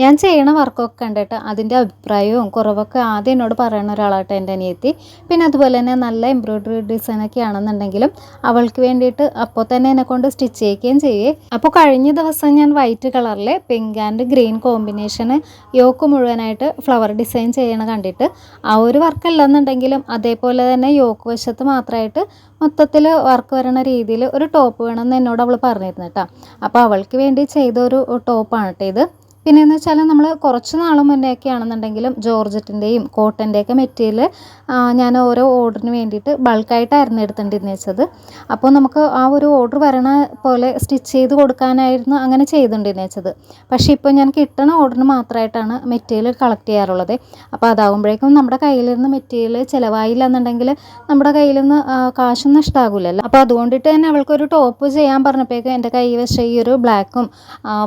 ഞാൻ ചെയ്യണ വർക്കൊക്കെ കണ്ടിട്ട് അതിൻ്റെ അഭിപ്രായവും കുറവൊക്കെ ആദ്യം എന്നോട് പറയുന്ന ഒരാളായിട്ട് എൻ്റെ അനിയത്തി. പിന്നെ അതുപോലെ തന്നെ നല്ല എംബ്രോയ്ഡറി ഡിസൈനൊക്കെ ആണെന്നുണ്ടെങ്കിലും അവൾക്ക് വേണ്ടിയിട്ട് അപ്പോൾ തന്നെ എന്നെക്കൊണ്ട് സ്റ്റിച്ച് ചെയ്യിക്കുകയും ചെയ്യേ. അപ്പോൾ കഴിഞ്ഞ ദിവസം ഞാൻ വൈറ്റ് കളറിൽ പിങ്ക് ആൻഡ് ഗ്രീൻ കോമ്പിനേഷന് യോക്ക് മുഴുവനായിട്ട് ഫ്ലവർ ഡിസൈൻ ചെയ്യണ കണ്ടിട്ട് ആ ഒരു വർക്കല്ലെന്നുണ്ടെങ്കിലും അതേപോലെ തന്നെ യോക്ക് വശത്ത് മാത്രമായിട്ട് മൊത്തത്തിൽ വർക്ക് വരണ രീതിയിൽ ഒരു ടോപ്പ് വേണമെന്ന് എന്നോട് അവൾ പറഞ്ഞിരുന്നു കേട്ടോ. അപ്പോൾ അവൾക്ക് വേണ്ടി ചെയ്തൊരു ടോപ്പാണ് കേട്ടോ ഇത്. പിന്നെയെന്ന് വെച്ചാൽ നമ്മൾ കുറച്ച് നാൾ മുന്നേയൊക്കെ ആണെന്നുണ്ടെങ്കിലും ജോർജറ്റിൻ്റെയും കോട്ടൻ്റെയൊക്കെ മെറ്റീരിയൽ ഞാൻ ഓരോ ഓർഡറിന് വേണ്ടിയിട്ട് ബൾക്കായിട്ടായിരുന്നു എടുത്തുകൊണ്ടിരുന്നത് വെച്ചത്. അപ്പോൾ നമുക്ക് ആ ഒരു ഓർഡർ വരണ പോലെ സ്റ്റിച്ച് ചെയ്ത് കൊടുക്കാനായിരുന്നു അങ്ങനെ ചെയ്തുകൊണ്ടിരുന്നത് വെച്ചത്. പക്ഷേ ഇപ്പോൾ ഞാൻ കിട്ടണ ഓർഡറിന് മാത്രമായിട്ടാണ് മെറ്റീരിയൽ കളക്ട് ചെയ്യാറുള്ളത്. അപ്പോൾ അതാകുമ്പോഴേക്കും നമ്മുടെ കയ്യിൽ നിന്ന് മെറ്റീരിയൽ ചിലവായില്ല എന്നുണ്ടെങ്കിൽ നമ്മുടെ കയ്യിൽ നിന്ന് കാശും നഷ്ടമാകില്ലല്ലോ. അപ്പോൾ അതുകൊണ്ടിട്ട് തന്നെ അവൾക്കൊരു ടോപ്പ് ചെയ്യാൻ പറഞ്ഞപ്പോഴേക്കും എൻ്റെ കൈ വെച്ച ഈ ഒരു ബ്ലാക്കും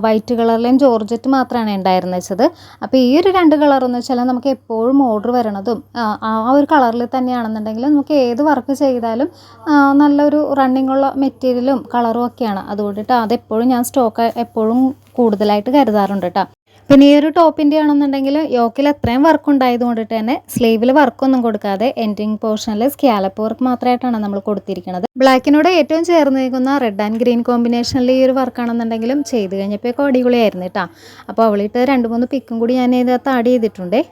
വൈറ്റ് കളറിലെയും ജോർജറ്റ് മാത്രമാണ് ഉണ്ടായിരുന്നത് വെച്ചത്. അപ്പോൾ ഈ ഒരു 2 കളറെന്ന് വെച്ചാൽ നമുക്ക് എപ്പോഴും ഓർഡർ വരണതും ആ ഒരു കളറിൽ തന്നെയാണെന്നുണ്ടെങ്കിൽ നമുക്ക് ഏത് വർക്ക് ചെയ്താലും നല്ലൊരു റണ്ണിങ് ഉള്ള മെറ്റീരിയലും കളറും ഒക്കെയാണ്. അതുകൊണ്ടിട്ട് അതെപ്പോഴും ഞാൻ സ്റ്റോക്ക് എപ്പോഴും കൂടുതലായിട്ട് കരുതാറുണ്ട് കേട്ടോ. പിന്നെ ഈ ഒരു ടോപ്പിൻ്റെ ആണെന്നുണ്ടെങ്കിൽ യോക്കിൽ അത്രയും വർക്ക് ഉണ്ടായത് കൊണ്ടിട്ട് തന്നെ സ്ലീവിൽ വർക്കൊന്നും കൊടുക്കാതെ എൻഡിങ് പോർഷനിൽ സ്കാലപ്പ് വർക്ക് മാത്രമായിട്ടാണ് നമ്മൾ കൊടുത്തിരിക്കുന്നത്. ബ്ലാക്കിനോട് ഏറ്റവും ചേർന്ന് നിൽക്കുന്ന റെഡ് ആൻഡ് ഗ്രീൻ കോമ്പിനേഷനിൽ ഈ ഒരു വർക്കാണെന്നുണ്ടെങ്കിലും ചെയ്ത് കഴിഞ്ഞപ്പോൾ അടിപൊളിയായിരുന്നു കേട്ടോ. അപ്പോൾ അവളിട്ട് 2-3 പിക്കും കൂടി ഞാൻ ഇതിനകത്ത് ആഡ് ചെയ്തിട്ടുണ്ടേ.